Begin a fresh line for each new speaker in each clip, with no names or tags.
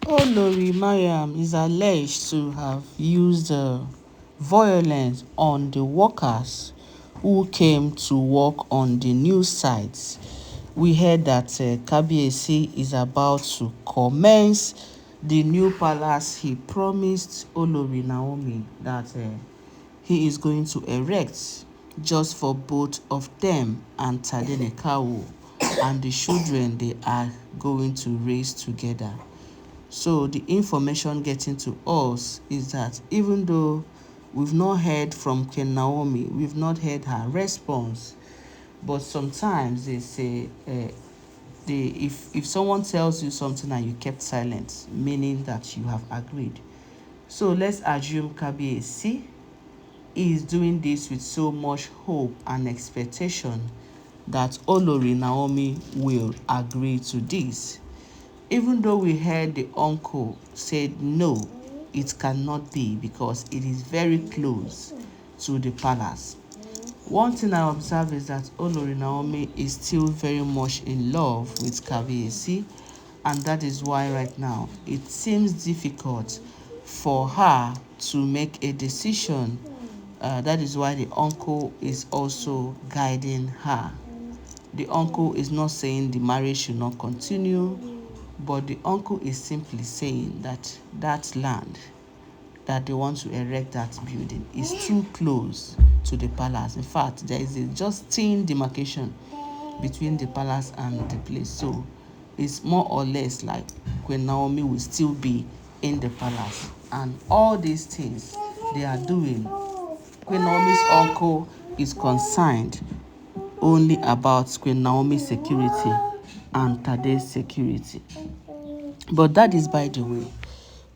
Olori Mariam is alleged to have used violence on the workers who came to work on the new sites. We heard that Kabiyesi is about to commence the new palace he promised Olori Naomi that he is going to erect just for both of them and Tadenekawo and the children they are going to raise together. So the information getting to us is that even though we've not heard from Queen Naomi, we've not heard her response, but sometimes they say if someone tells you something and you kept silent, meaning that you have agreed. So let's assume Kabiyesi is doing this with so much hope and expectation that Olori Naomi will agree to this. Even though we heard the uncle said no, it cannot be because it is very close to the palace. One thing I observe is that Olori Naomi is still very much in love with Kabiyesi, and that is why right now it seems difficult for her to make a decision. That is why the uncle is also guiding her. The uncle is not saying the marriage should not continue, but the uncle is simply saying that that land that they want to erect that building is too close to the palace. In fact, there is a just thin demarcation between the palace and the place. So it's more or less like Queen Naomi will still be in the palace. And all these things they are doing, Queen Naomi's uncle is concerned only about Queen Naomi's security and Tade's security. But that is by the way.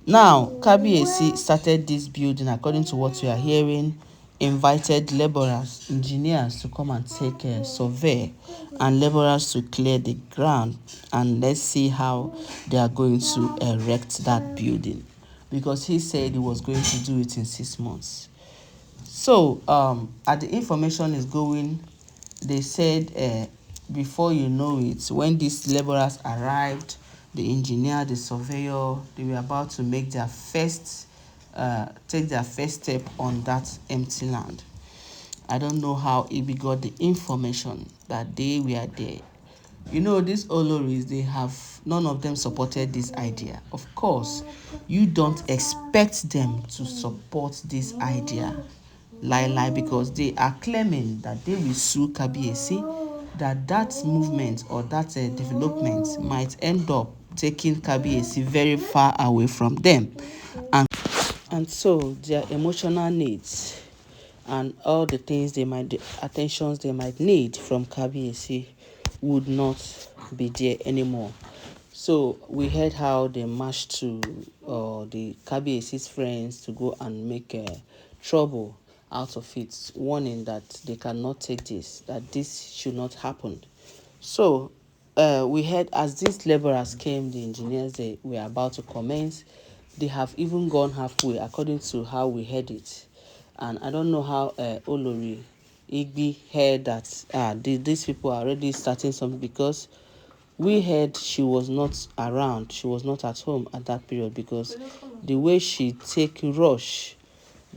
Now, Kabiyesi started this building according to what we are hearing, invited laborers, engineers to come and take a survey and laborers to clear the ground, and let's see how they are going to erect that building, because he said he was going to do it in 6 months. So, as the information is going, they said before you know it, when these laborers arrived, the engineer, the surveyor, they were about to make their take their first step on that empty land. I don't know how Igbi got the information that they were there. You know, these Oloris, none of them supported this idea. Of course, you don't expect them to support this idea, because they are claiming that they will sue Kabiyesi, that movement or that development might end up taking Kabiyesi very far away from them. And so their emotional needs and all the things the attentions they might need from Kabiyesi would not be there anymore. So we heard how they marched to the Kabiyesi's friends to go and make trouble out of it, warning that they cannot take this, that this should not happen. So we heard as these laborers came, the engineers, they were about to commence. They have even gone halfway according to how we heard it. And I don't know how Olori Igbi heard that these people are already starting something, because we heard she was not around, she was not at home at that period, because the way she take rush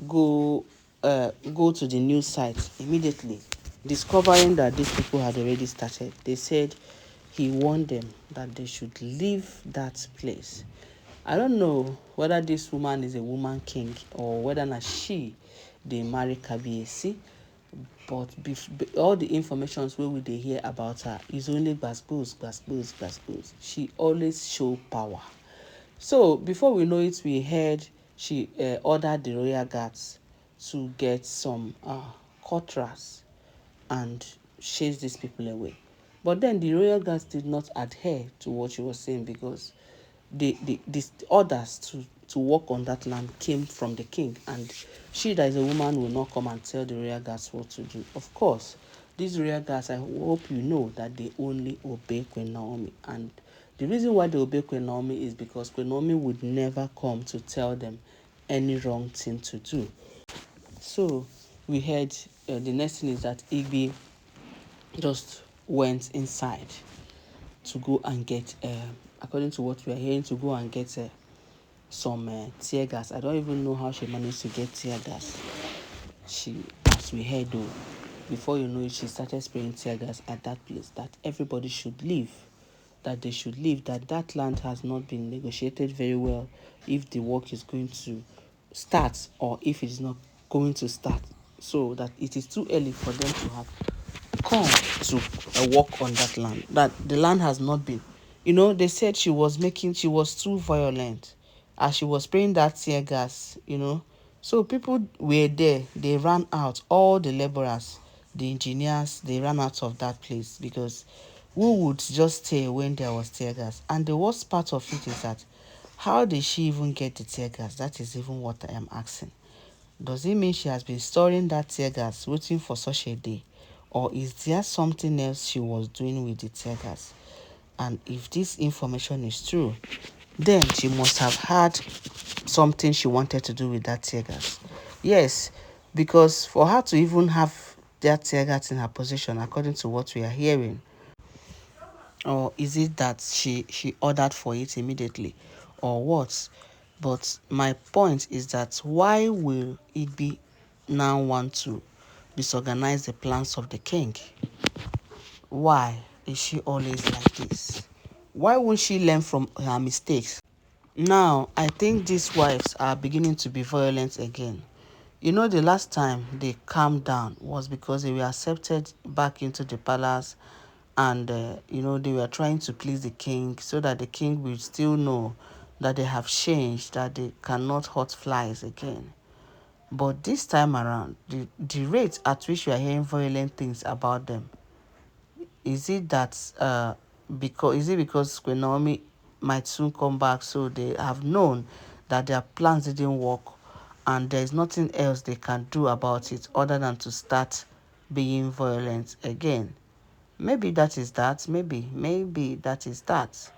go to the new site immediately, discovering that these people had already started. They said he warned them that they should leave that place. I don't know whether this woman is a woman king or whether not they marry Kabiyesi, but all the informations wey we dey hear about her is only gbasgbos. She always show power. So before we know it, we heard she ordered the royal guards to get some cutlass and chase these people away. But then the royal guards did not adhere to what she was saying, because the orders to work on that land came from the king, and she that is a woman will not come and tell the royal guards what to do. Of course, these royal guards, I hope you know that they only obey Queen Naomi, and the reason why they obey Queen Naomi is because Queen Naomi would never come to tell them any wrong thing to do. So we heard the next thing is that Igbi just went inside to go and get, according to what we are hearing, to go and get some tear gas. I don't even know how she managed to get tear gas. As we heard though, before you know it, she started spraying tear gas at that place, that everybody should leave, that they should leave, that that land has not been negotiated very well if the work is going to start or if it is not going to start. So that it is too early for them to have come to work on that land, that the land has not been, they said she was too violent as she was spraying that tear gas. So people were there, they ran out, all the laborers, the engineers, they ran out of that place, because who would just stay when there was tear gas? And the worst part of it is that, how did she even get the tear gas? That is even what I am asking. Does it mean she has been storing that tear gas waiting for such a day? Or is there something else she was doing with the tear gas? And if this information is true, then she must have had something she wanted to do with that tear gas. Yes, because for her to even have that tear gas in her possession, according to what we are hearing, or is it that she ordered for it immediately, or what? But my point is that, why will igbi now want to disorganize the plans of the king? Why is she always like this? Why won't she learn from her mistakes? Now I think these wives are beginning to be violent again. The last time they calmed down was because they were accepted back into the palace, and they were trying to please the king, so that the king will still know that they have changed, that they cannot hurt flies again. But this time around, the rate at which we are hearing violent things about them, is it that because Queen Naomi might soon come back, so they have known that their plans didn't work, and there is nothing else they can do about it other than to start being violent again? Maybe that is that. Maybe that is that.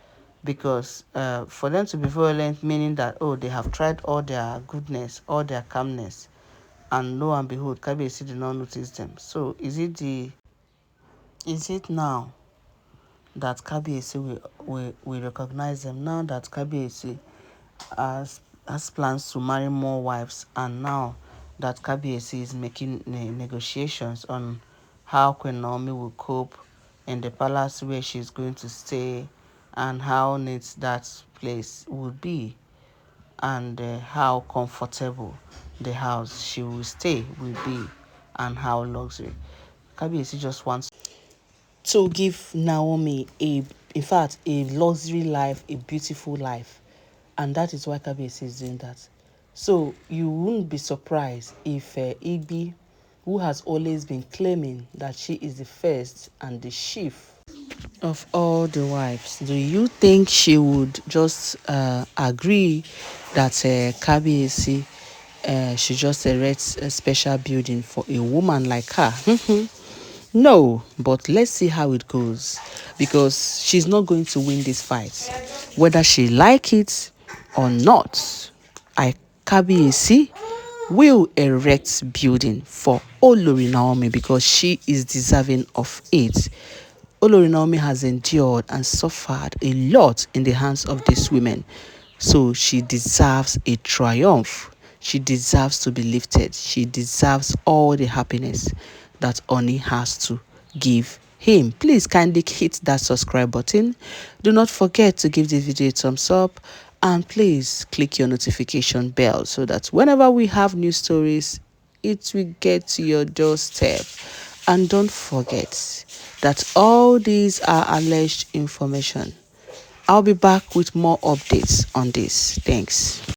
Because for them to be violent, meaning that, oh, they have tried all their goodness, all their calmness, and lo and behold, Kabiyesi did not notice them. So is it now that Kabiyesi will recognize them, now that Kabiyesi has plans to marry more wives, and now that Kabiyesi is making negotiations on how Queen Naomi will cope in the palace where she's going to stay, and how neat that place will be, and how comfortable the house she will stay will be, and how luxury. Kabiyesi just wants to give Naomi in fact, a luxury life, a beautiful life. And that is why Kabiyesi is doing that. So you wouldn't be surprised if Igbi, who has always been claiming that she is the first and the chief of all the wives, do you think she would just agree that Kabiyesi should just erect a special building for a woman like her? No, but let's see how it goes, because she's not going to win this fight, whether she like it or not. I Kabiyesi will erect building for Olori Naomi, because she is deserving of it. Olori Naomi has endured and suffered a lot in the hands of these women, so she deserves a triumph. She deserves to be lifted. She deserves all the happiness that Oni has to give him. Please kindly hit that subscribe button. Do not forget to give this video a thumbs up, and please click your notification bell so that whenever we have new stories, it will get to your doorstep. And don't forget that all these are alleged information. I'll be back with more updates on this. Thanks.